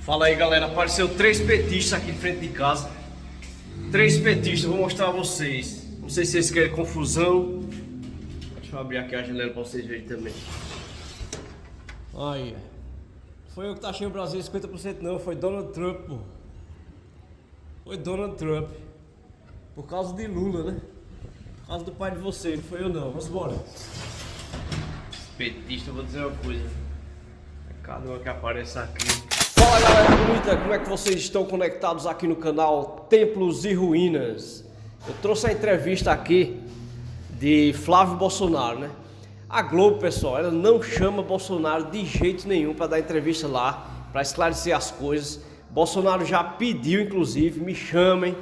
Fala aí, galera, apareceu 3 petistas aqui em frente de casa. 3 petistas, vou mostrar a vocês. Não sei se vocês querem confusão. Deixa eu abrir aqui a janela pra vocês verem também. Aí, foi eu que taxei o Brasil 50% não, foi Donald Trump, pô. Foi Donald Trump. Por causa de Lula, né? Por causa do pai de vocês, não foi eu não. Vamos embora. Petista, eu vou dizer uma coisa. Cada uma que aparece aqui. Fala, galera bonita, como é que vocês estão conectados aqui no canal Templos e Ruínas? Eu trouxe a entrevista aqui de Flávio Bolsonaro, né? A Globo, pessoal, ela não chama Bolsonaro de jeito nenhum para dar entrevista lá, para esclarecer as coisas. Bolsonaro já pediu, inclusive, me chamem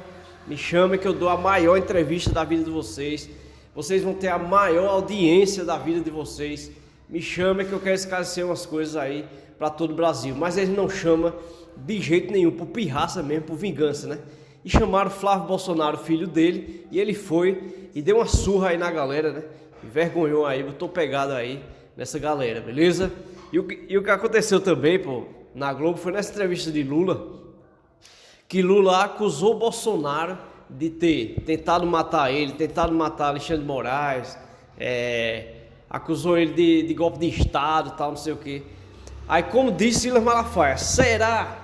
que eu dou a maior entrevista da vida de vocês. Vocês vão ter a maior audiência da vida de vocês. Me chamem que eu quero esclarecer umas coisas aí para todo o Brasil. Mas eles não chamam de jeito nenhum, por pirraça mesmo, por vingança, né? E chamaram Flávio Bolsonaro, filho dele, e ele foi e deu uma surra aí na galera, né? Envergonhou aí, botou pegada aí nessa galera, beleza? E o que aconteceu também, pô, na Globo, foi nessa entrevista de Lula, que Lula acusou Bolsonaro de ter tentado matar ele, tentado matar Alexandre de Moraes, acusou ele de golpe de Estado e tal, não sei o quê. Aí, como disse Silas Malafaia, será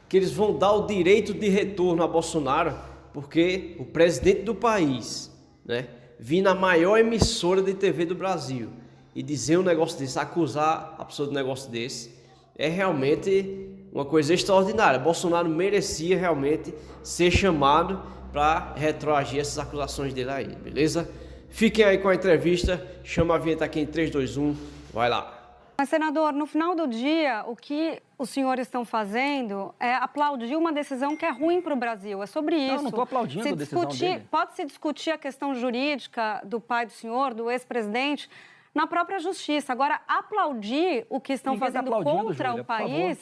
que eles vão dar o direito de retorno a Bolsonaro? Porque o presidente do país, né, vir na maior emissora de TV do Brasil e dizer um negócio desse, acusar a pessoa de um negócio desse, é realmente uma coisa extraordinária. Bolsonaro merecia realmente ser chamado para retroagir essas acusações dele aí, beleza? Fiquem aí com a entrevista, chama a vinheta aqui em 3, 2, 1, vai lá. Mas, senador, no final do dia, o que os senhores estão fazendo é aplaudir uma decisão que é ruim para o Brasil. É sobre isso. Não estou aplaudindo a decisão dele. Pode-se discutir a questão jurídica do pai do senhor, do ex-presidente, na própria justiça. Agora, aplaudir o que estão fazendo contra o país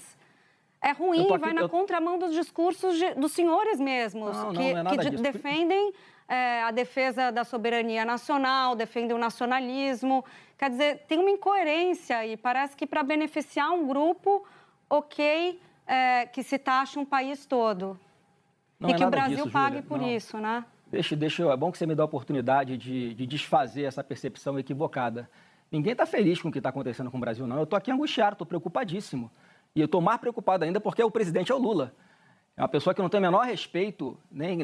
é ruim, vai na contramão dos discursos dos senhores mesmos, que defendem a defesa da soberania nacional, defendem o nacionalismo. Quer dizer, tem uma incoerência e parece que para beneficiar um grupo, que se taxa um país todo. Não e que o nada Brasil disso, pague Júlia. por isso, né? É bom que você me dê a oportunidade de desfazer essa percepção equivocada. Ninguém está feliz com o que está acontecendo com o Brasil, não. Eu estou aqui angustiado, estou preocupadíssimo. E eu estou mais preocupado ainda porque o presidente é o Lula. É uma pessoa que não tem o menor respeito, nem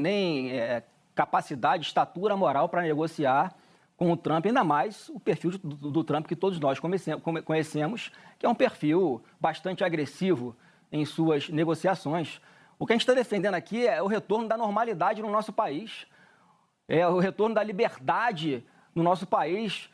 capacidade, estatura moral para negociar com o Trump, ainda mais o perfil do Trump que todos nós conhecemos, que é um perfil bastante agressivo em suas negociações. O que a gente está defendendo aqui é o retorno da normalidade no nosso país, é o retorno da liberdade no nosso país,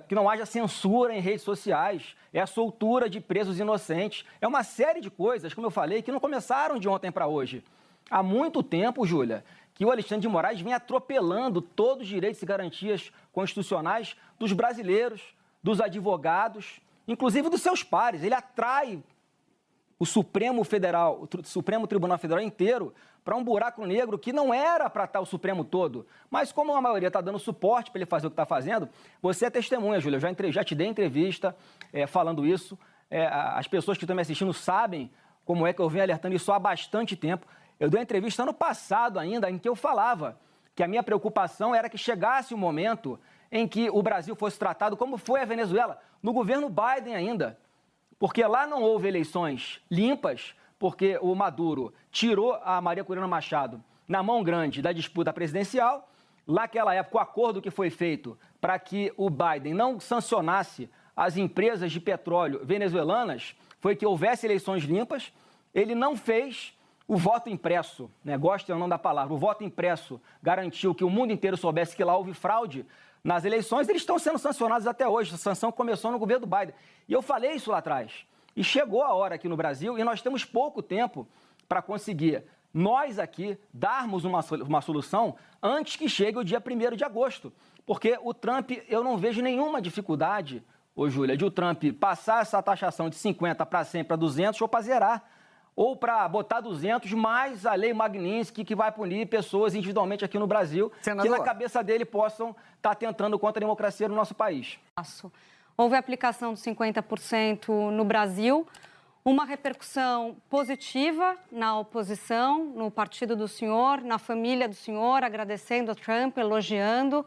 que não haja censura em redes sociais, é a soltura de presos inocentes, é uma série de coisas, como eu falei, que não começaram de ontem para hoje. Há muito tempo, Júlia, que o Alexandre de Moraes vem atropelando todos os direitos e garantias constitucionais dos brasileiros, dos advogados, inclusive dos seus pares. Ele atrai o Supremo Tribunal Federal inteiro para um buraco negro que não era para estar o Supremo todo. Mas como a maioria está dando suporte para ele fazer o que está fazendo, você é testemunha, Júlia. Eu já te dei entrevista falando isso. As pessoas que estão me assistindo sabem como é que eu venho alertando isso há bastante tempo. Eu dei uma entrevista ano passado ainda, em que eu falava que a minha preocupação era que chegasse o momento em que o Brasil fosse tratado como foi a Venezuela, no governo Biden ainda. Porque lá não houve eleições limpas, porque o Maduro tirou a Maria Corina Machado na mão grande da disputa presidencial. Naquela época, o acordo que foi feito para que o Biden não sancionasse as empresas de petróleo venezuelanas foi que houvesse eleições limpas. Ele não fez. O voto impresso, goste ou não da palavra, o voto impresso garantiu que o mundo inteiro soubesse que lá houve fraude nas eleições. Eles estão sendo sancionados até hoje. A sanção começou no governo do Biden. E eu falei isso lá atrás. E chegou a hora aqui no Brasil, e nós temos pouco tempo para conseguir, nós aqui, darmos uma solução antes que chegue o dia 1º de agosto. Porque o Trump, eu não vejo nenhuma dificuldade, Júlia, de o Trump passar essa taxação de 50 para 100 para 200 ou para zerar. Ou para botar 200, mais a lei Magnitsky, que vai punir pessoas individualmente aqui no Brasil, senador, que na cabeça dele possam estar tentando contra a democracia no nosso país. Houve a aplicação dos 50% no Brasil. uma repercussão positiva na oposição, no partido do senhor, na família do senhor, agradecendo a Trump, elogiando.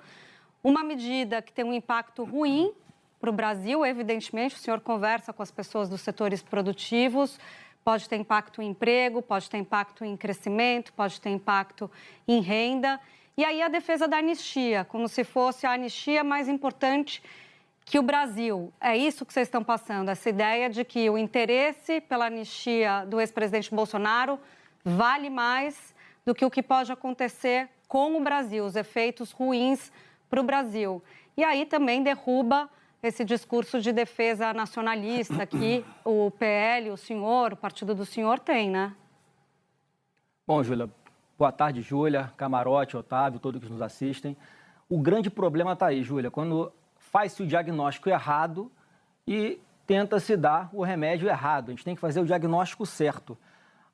Uma medida que tem um impacto ruim para o Brasil, evidentemente, o senhor conversa com as pessoas dos setores produtivos, pode ter impacto em emprego, pode ter impacto em crescimento, pode ter impacto em renda. E aí a defesa da anistia, como se fosse a anistia mais importante que o Brasil. É isso que vocês estão passando, essa ideia de que o interesse pela anistia do ex-presidente Bolsonaro vale mais do que o que pode acontecer com o Brasil, os efeitos ruins para o Brasil. E aí também derruba esse discurso de defesa nacionalista que o PL, o senhor, o partido do senhor tem, né? Bom, Júlia, boa tarde, Júlia, Camarote, Otávio, todos que nos assistem. O grande problema está aí, Júlia, quando faz-se o diagnóstico errado e tenta-se dar o remédio errado. A gente tem que fazer o diagnóstico certo.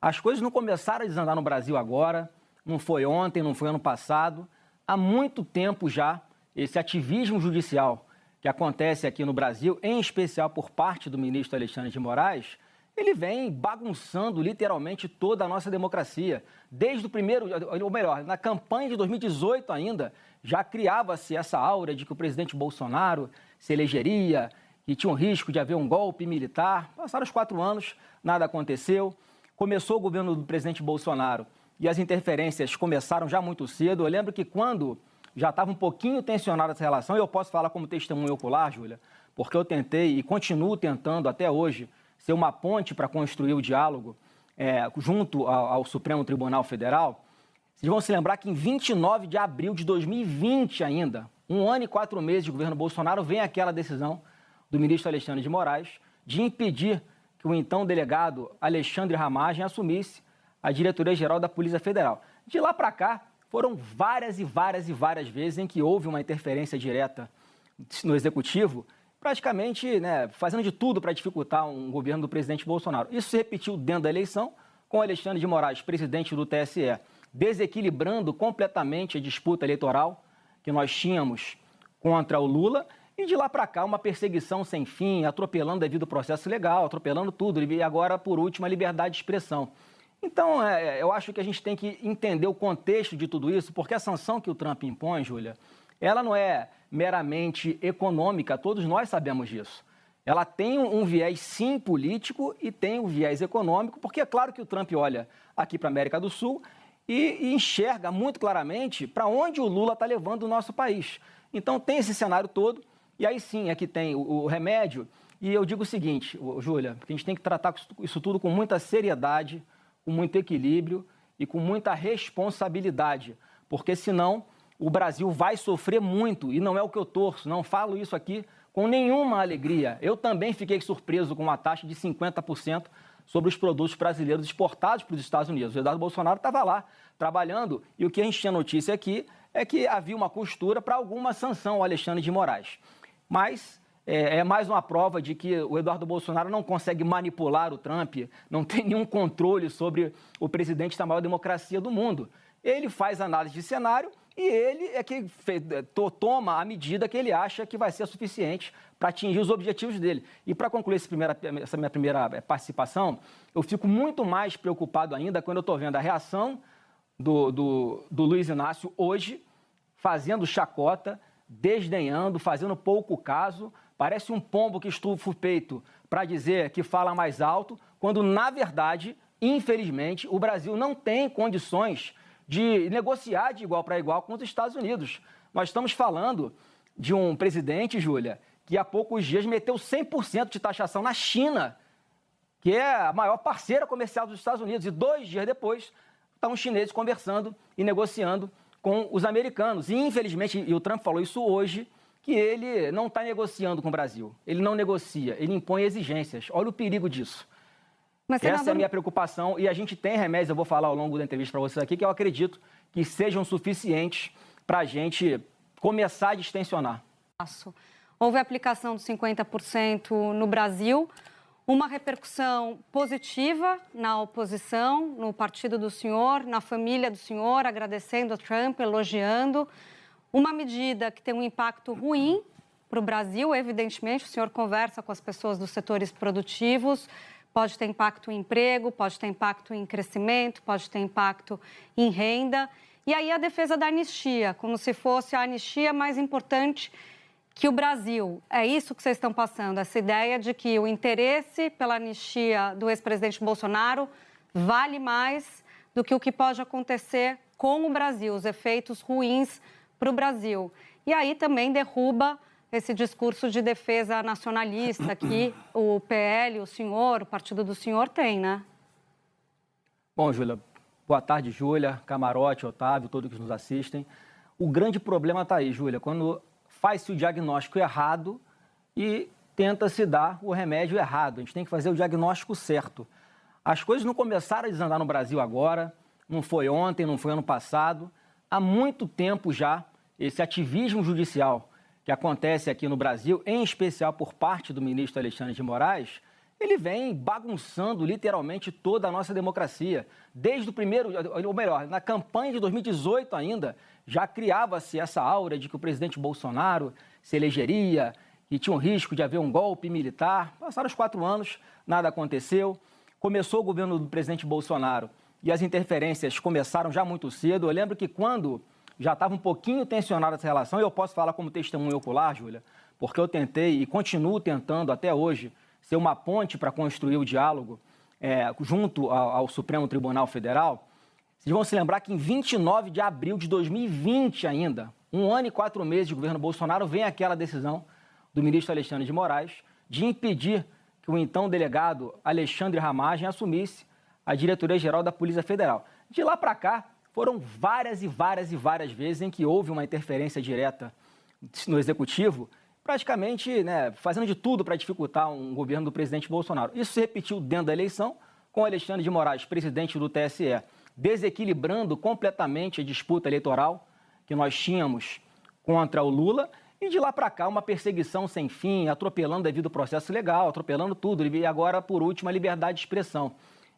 As coisas não começaram a desandar no Brasil agora, não foi ontem, não foi ano passado. Há muito tempo já, esse ativismo judicial que acontece aqui no Brasil, em especial por parte do ministro Alexandre de Moraes, ele vem bagunçando literalmente toda a nossa democracia. Desde o primeiro, ou melhor, na campanha de 2018 ainda, já criava-se essa aura de que o presidente Bolsonaro se elegeria, que tinha um risco de haver um golpe militar. Passaram os 4 anos, nada aconteceu. Começou o governo do presidente Bolsonaro e as interferências começaram já muito cedo. Eu lembro que quando já estava um pouquinho tensionada essa relação, e eu posso falar como testemunho ocular, Júlia, porque eu tentei e continuo tentando até hoje ser uma ponte para construir o diálogo junto ao Supremo Tribunal Federal. Vocês vão se lembrar que em 29 de abril de 2020 ainda, 1 ano e 4 meses de governo Bolsonaro, vem aquela decisão do ministro Alexandre de Moraes de impedir que o então delegado Alexandre Ramagem assumisse a diretoria-geral da Polícia Federal. De lá para cá, foram várias vezes em que houve uma interferência direta no Executivo, praticamente fazendo de tudo para dificultar um governo do presidente Bolsonaro. Isso se repetiu dentro da eleição, com Alexandre de Moraes, presidente do TSE, desequilibrando completamente a disputa eleitoral que nós tínhamos contra o Lula, e de lá para cá uma perseguição sem fim, atropelando devido ao processo legal, atropelando tudo, e agora, por último, a liberdade de expressão. Então, eu acho que a gente tem que entender o contexto de tudo isso, porque a sanção que o Trump impõe, Júlia, ela não é meramente econômica, todos nós sabemos disso. Ela tem um viés, sim, político e tem um viés econômico, porque é claro que o Trump olha aqui para a América do Sul e enxerga muito claramente para onde o Lula está levando o nosso país. Então, tem esse cenário todo, e aí sim, aqui tem o remédio. E eu digo o seguinte, Júlia, que a gente tem que tratar isso tudo com muita seriedade, com muito equilíbrio e com muita responsabilidade, porque senão o Brasil vai sofrer muito, e não é o que eu torço, não falo isso aqui com nenhuma alegria. Eu também fiquei surpreso com uma taxa de 50% sobre os produtos brasileiros exportados para os Estados Unidos. O Eduardo Bolsonaro estava lá trabalhando, e o que a gente tinha notícia aqui é que havia uma costura para alguma sanção ao Alexandre de Moraes. Mas é mais uma prova de que o Eduardo Bolsonaro não consegue manipular o Trump, não tem nenhum controle sobre o presidente da maior democracia do mundo. Ele faz análise de cenário e ele é que toma a medida que ele acha que vai ser suficiente para atingir os objetivos dele. E para concluir essa minha primeira participação, eu fico muito mais preocupado ainda quando eu estou vendo a reação do Luiz Inácio hoje, fazendo chacota, desdenhando, fazendo pouco caso. Parece um pombo que estufa o peito para dizer que fala mais alto, quando, na verdade, infelizmente, o Brasil não tem condições de negociar de igual para igual com os Estados Unidos. Nós estamos falando de um presidente, Júlia, que há poucos dias meteu 100% de taxação na China, que é a maior parceira comercial dos Estados Unidos, e 2 dias depois estão os chineses conversando e negociando com os americanos. E, infelizmente, e o Trump falou isso hoje, que ele não está negociando com o Brasil. Ele não negocia, ele impõe exigências. Olha o perigo disso. Mas, senador... Essa é a minha preocupação, e a gente tem remédios, eu vou falar ao longo da entrevista para vocês aqui, que eu acredito que sejam suficientes para a gente começar a distensionar. Houve a aplicação dos 50% no Brasil, uma repercussão positiva na oposição, no partido do senhor, na família do senhor, agradecendo a Trump, elogiando. Uma medida que tem um impacto ruim para o Brasil, evidentemente, o senhor conversa com as pessoas dos setores produtivos, pode ter impacto em emprego, pode ter impacto em crescimento, pode ter impacto em renda. E aí a defesa da anistia, como se fosse a anistia mais importante que o Brasil. É isso que vocês estão passando, essa ideia de que o interesse pela anistia do ex-presidente Bolsonaro vale mais do que o que pode acontecer com o Brasil, os efeitos ruins para o Brasil. E aí também derruba esse discurso de defesa nacionalista que o PL, o partido do senhor tem, né? Bom, Júlia, boa tarde, Júlia, Camarote, Otávio, todos que nos assistem. O grande problema está aí, Júlia, quando faz-se o diagnóstico errado e tenta-se dar o remédio errado. A gente tem que fazer o diagnóstico certo. As coisas não começaram a desandar no Brasil agora, não foi ontem, não foi ano passado. Há muito tempo já, esse ativismo judicial que acontece aqui no Brasil, em especial por parte do ministro Alexandre de Moraes, ele vem bagunçando literalmente toda a nossa democracia. Desde o primeiro, ou melhor, na campanha de 2018 ainda, já criava-se essa aura de que o presidente Bolsonaro se elegeria, que tinha um risco de haver um golpe militar. Passaram os 4 anos, nada aconteceu. Começou o governo do presidente Bolsonaro e as interferências começaram já muito cedo. Eu lembro que quando já estava um pouquinho tensionada essa relação, e eu posso falar como testemunho ocular, Júlia, porque eu tentei e continuo tentando até hoje ser uma ponte para construir o diálogo junto ao Supremo Tribunal Federal. Vocês vão se lembrar que em 29 de abril de 2020 ainda, 1 ano e 4 meses de governo Bolsonaro, vem aquela decisão do ministro Alexandre de Moraes de impedir que o então delegado Alexandre Ramagem assumisse a diretoria-geral da Polícia Federal. De lá para cá, foram várias vezes em que houve uma interferência direta no Executivo, praticamente fazendo de tudo para dificultar um governo do presidente Bolsonaro. Isso se repetiu dentro da eleição, com Alexandre de Moraes, presidente do TSE, desequilibrando completamente a disputa eleitoral que nós tínhamos contra o Lula, e de lá para cá uma perseguição sem fim, atropelando devido ao processo legal, atropelando tudo, e agora, por último, a liberdade de expressão.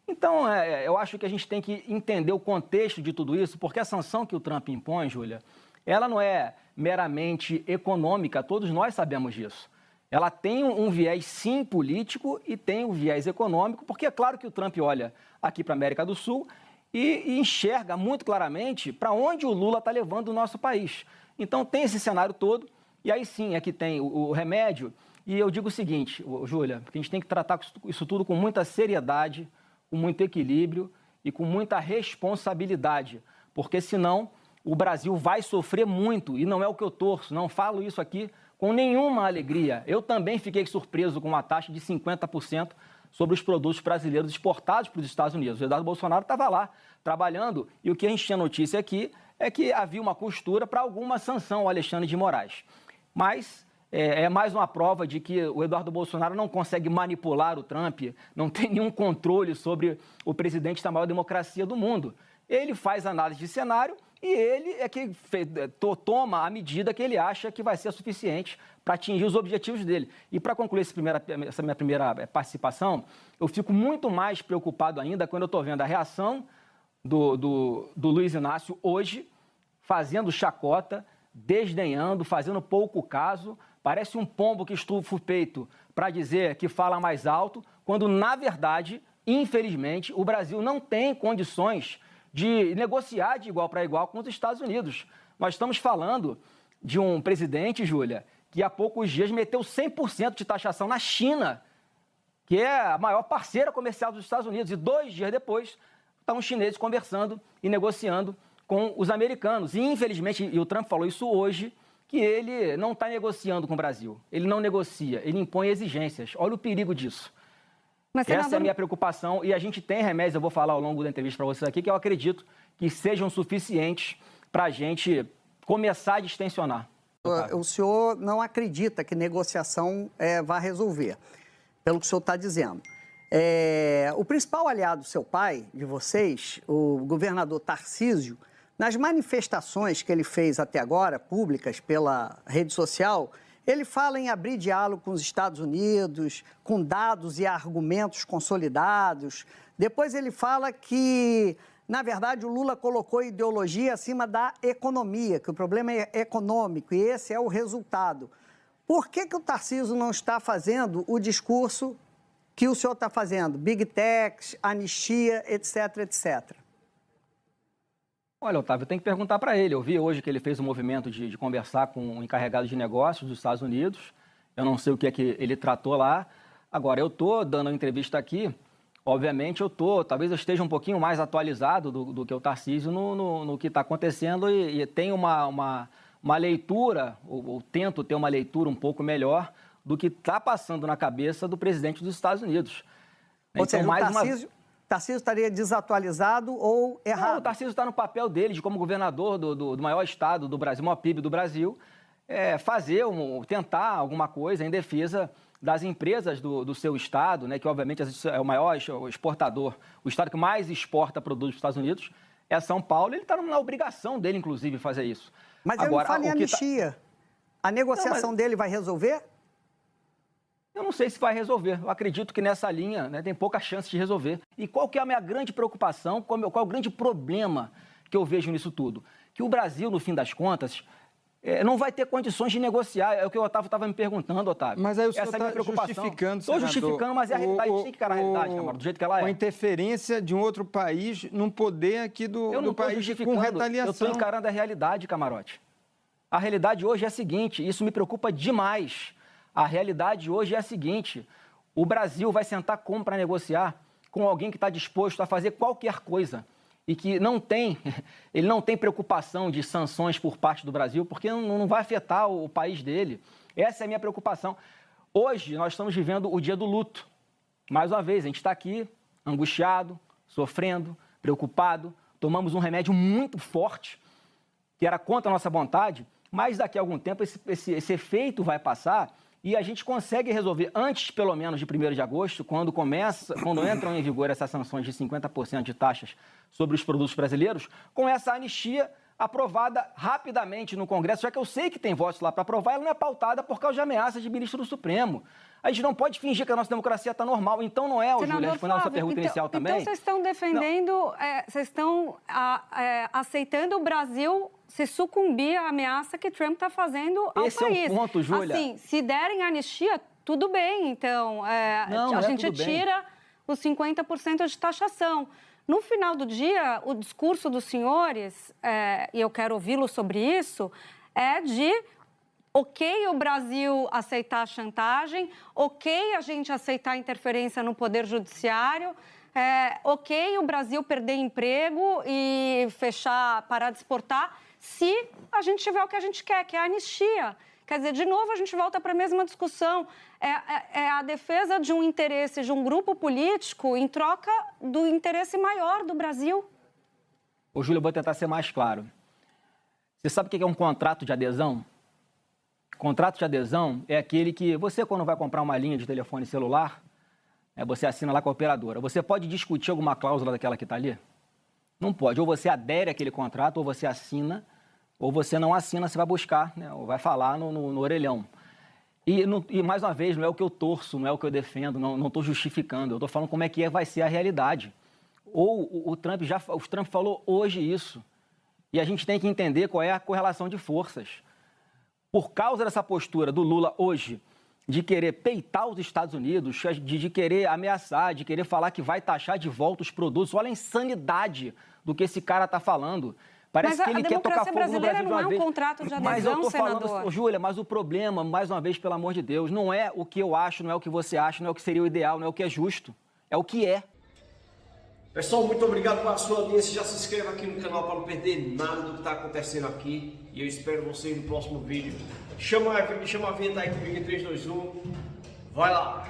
Então, eu acho que a gente tem que entender o contexto de tudo isso, porque a sanção que o Trump impõe, Júlia, ela não é meramente econômica, todos nós sabemos disso. Ela tem um viés, sim, político e tem um viés econômico, porque é claro que o Trump olha aqui para a América do Sul e enxerga muito claramente para onde o Lula está levando o nosso país. Então, tem esse cenário todo, e aí sim, aqui tem o remédio, e eu digo o seguinte, Júlia, que a gente tem que tratar isso tudo com muita seriedade, com muito equilíbrio e com muita responsabilidade, porque senão o Brasil vai sofrer muito, e não é o que eu torço, não falo isso aqui com nenhuma alegria. Eu também fiquei surpreso com uma taxa de 50% sobre os produtos brasileiros exportados para os Estados Unidos. O Eduardo Bolsonaro estava lá trabalhando, e o que a gente tinha notícia aqui é que havia uma costura para alguma sanção ao Alexandre de Moraes. Mas é mais uma prova de que o Eduardo Bolsonaro não consegue manipular o Trump, não tem nenhum controle sobre o presidente da maior democracia do mundo. Ele faz análise de cenário e ele é que toma a medida que ele acha que vai ser suficiente para atingir os objetivos dele. E para concluir essa minha primeira participação, eu fico muito mais preocupado ainda quando eu estou vendo a reação do Luiz Inácio hoje, fazendo chacota, desdenhando, fazendo pouco caso. Parece um pombo que estufa o peito para dizer que fala mais alto, quando, na verdade, infelizmente, o Brasil não tem condições de negociar de igual para igual com os Estados Unidos. Nós estamos falando de um presidente, Júlia, que há poucos dias meteu 100% de taxação na China, que é a maior parceira comercial dos Estados Unidos, e 2 dias depois estão os chineses conversando e negociando com os americanos. E, infelizmente, e o Trump falou isso hoje, que ele não está negociando com o Brasil. Ele não negocia, ele impõe exigências. Olha o perigo disso. Mas, senador... Essa é a minha preocupação, e a gente tem remédios, eu vou falar ao longo da entrevista para vocês aqui, que eu acredito que sejam suficientes para a gente começar a distensionar. O senhor não acredita que negociação vai resolver, pelo que o senhor está dizendo. O principal aliado do seu pai, de vocês, o governador Tarcísio, nas manifestações que ele fez até agora, públicas pela rede social, ele fala em abrir diálogo com os Estados Unidos, com dados e argumentos consolidados. Depois ele fala que, na verdade, o Lula colocou a ideologia acima da economia, que o problema é econômico e esse é o resultado. Por que o Tarcísio não está fazendo o discurso que o senhor está fazendo? Big Techs, anistia, etc, etc. Olha, Otávio, tem que perguntar para ele. Eu vi hoje que ele fez um movimento de conversar com o encarregado de negócios dos Estados Unidos. Eu não sei o que é que ele tratou lá. Agora, eu estou dando uma entrevista aqui. Obviamente, talvez eu esteja um pouquinho mais atualizado do que o Tarcísio no que está acontecendo e tenho uma leitura, ou tento ter uma leitura um pouco melhor do que está passando na cabeça do presidente dos Estados Unidos. Ou seja, o Tarcísio estaria desatualizado ou errado? Não, o Tarcísio está no papel dele de como governador do maior estado do Brasil, maior PIB do Brasil, tentar alguma coisa em defesa das empresas do seu estado, né, que obviamente é o maior exportador, o estado que mais exporta produtos para os Estados Unidos é São Paulo. Ele está na obrigação dele, inclusive, fazer isso. Mas agora, ele não fala em anistia. A negociação dele vai resolver? Eu não sei se vai resolver. Eu acredito que nessa linha, né, tem pouca chance de resolver. E qual que é a minha grande preocupação, qual é o grande problema que eu vejo nisso tudo? Que o Brasil, no fim das contas, não vai ter condições de negociar. É o que o Otávio estava me perguntando, Otávio. Mas aí o senhor está justificando, Estou justificando, mas é a realidade. Tem que ficar na realidade, Camargo, do jeito que ela é. A interferência de um outro país num poder aqui do país com retaliação. Eu estou encarando a realidade, Camarote. A realidade hoje é a seguinte, isso me preocupa demais. A realidade hoje é a seguinte, o Brasil vai sentar como para negociar com alguém que está disposto a fazer qualquer coisa e que ele não tem preocupação de sanções por parte do Brasil, porque não vai afetar o país dele. Essa é a minha preocupação. Hoje nós estamos vivendo o dia do luto. Mais uma vez, a gente está aqui angustiado, sofrendo, preocupado, tomamos um remédio muito forte, que era contra a nossa vontade, mas daqui a algum tempo esse efeito vai passar e a gente consegue resolver antes, pelo menos, de 1º de agosto, quando entram em vigor essas sanções de 50% de taxas sobre os produtos brasileiros, com essa anistia aprovada rapidamente no Congresso, já que eu sei que tem votos lá para aprovar, ela não é pautada por causa de ameaças de ministro do Supremo. A gente não pode fingir que a nossa democracia está normal. Então não é, Júlia, respondendo a sua pergunta inicial também. Então vocês estão defendendo, vocês estão aceitando o Brasil se sucumbir à ameaça que Trump está fazendo ao país. Esse é o ponto, Júlia. Assim, se derem anistia, tudo bem. Então, a gente tira os 50% de taxação. No final do dia, o discurso dos senhores, e eu quero ouvi-lo sobre isso, é de ok o Brasil aceitar a chantagem, ok a gente aceitar a interferência no Poder Judiciário, ok o Brasil perder emprego e parar de exportar, se a gente tiver o que a gente quer, que é a anistia. Quer dizer, de novo, a gente volta para a mesma discussão. É a defesa de um interesse de um grupo político em troca do interesse maior do Brasil. Ô, Júlia, eu vou tentar ser mais claro. Você sabe o que é um contrato de adesão? Contrato de adesão é aquele que você, quando vai comprar uma linha de telefone celular, você assina lá com a operadora. Você pode discutir alguma cláusula daquela que está ali? Não pode. Ou você adere àquele contrato, ou você assina, ou você não assina, você vai buscar, né? Ou vai falar no orelhão. E, mais uma vez, não é o que eu torço, não é o que eu defendo, não estou justificando. Eu estou falando como é que vai ser a realidade. Ou o Trump falou hoje isso. E a gente tem que entender qual é a correlação de forças. Por causa dessa postura do Lula hoje, de querer peitar os Estados Unidos, de querer ameaçar, de querer falar que vai taxar de volta os produtos, olha a insanidade do que esse cara está falando. Parece que ele quer tocar fogo no Brasil de uma vez. Mas a democracia brasileira não é um contrato de adesão, mas eu tô senador. Falando, Júlia, mas o problema, mais uma vez, pelo amor de Deus, não é o que eu acho, não é o que você acha, não é o que seria o ideal, não é o que é justo. É o que é. Pessoal, muito obrigado pela sua audiência. Já se inscreva aqui no canal para não perder nada do que está acontecendo aqui. E eu espero você no próximo vídeo. Chama a vinheta aí comigo em 3, 2, 1. Vai lá!